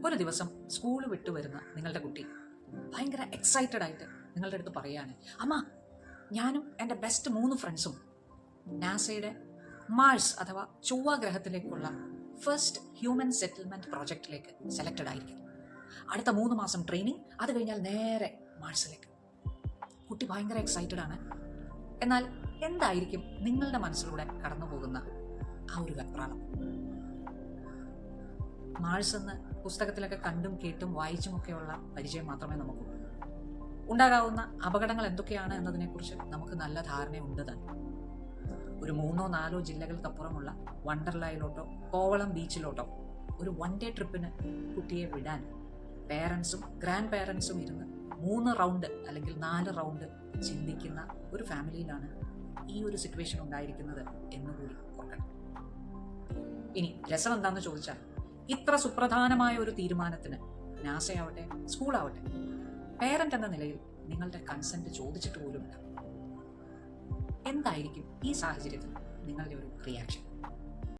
ഒരു ദിവസം സ്കൂൾ വിട്ടു വരുന്ന നിങ്ങളുടെ കുട്ടി ഭയങ്കര എക്സൈറ്റഡ് ആയിട്ട് നിങ്ങളുടെ അടുത്ത് പറയാണ്, അമ്മ ഞാനും എൻ്റെ ബെസ്റ്റ് 3 ഫ്രണ്ട്സും നാസയുടെ മാഴ്സ് അഥവാ ചൊവ്വ ഗ്രഹത്തിലേക്കുള്ള ഫസ്റ്റ് ഹ്യൂമൻ സെറ്റിൽമെൻറ്റ് പ്രോജക്റ്റിലേക്ക് സെലക്റ്റഡ് ആയിരിക്കുന്നു. അടുത്ത 3 മാസം ട്രെയിനിങ്, അത് കഴിഞ്ഞാൽ നേരെ മാഴ്സിലേക്ക്. കുട്ടി ഭയങ്കര എക്സൈറ്റഡ് ആണ്. എന്നാൽ എന്തായിരിക്കും നിങ്ങളുടെ മനസ്സിലൂടെ കടന്നു പോകുന്ന ആ ഒരു വെപ്രാളം? മാഴ്സ് എന്ന് പുസ്തകത്തിലൊക്കെ കണ്ടും കേട്ടും വായിച്ചുമൊക്കെയുള്ള പരിചയം മാത്രമേ നമുക്കുള്ളൂ. ഉണ്ടാകാവുന്ന അപകടങ്ങൾ എന്തൊക്കെയാണ് എന്നതിനെക്കുറിച്ച് നമുക്ക് നല്ല ധാരണയുണ്ട് തന്നെ. ഒരു 3-4 ജില്ലകൾക്കപ്പുറമുള്ള വണ്ടർലായിലോട്ടോ കോവളം ബീച്ചിലോട്ടോ ഒരു 1 ഡേ ട്രിപ്പിന് കുട്ടിയെ വിടാൻ പേരൻസും ഗ്രാൻഡ് പേരൻസും ഇരുന്ന് 3 റൗണ്ട് അല്ലെങ്കിൽ 4 റൗണ്ട് ചിന്തിക്കുന്ന ഒരു ഫാമിലിയിലാണ് ഈ ഒരു സിറ്റുവേഷൻ ഉണ്ടായിരിക്കുന്നത് എന്നുകൂടി ഓർക്കണം. ഇനി രസം എന്താണെന്ന് ചോദിച്ചാൽ, ഇത്ര സുപ്രധാനമായ ഒരു തീരുമാനത്തിന് നാസയാവട്ടെ സ്കൂളാവട്ടെ പേരന്റ് എന്ന നിലയിൽ നിങ്ങളുടെ കൺസെന്റ് ചോദിച്ചിട്ട് പോലുമില്ല. എന്തായിരിക്കും ഈ സാഹചര്യത്തിൽ നിങ്ങളുടെ ഒരു റിയാക്ഷൻ?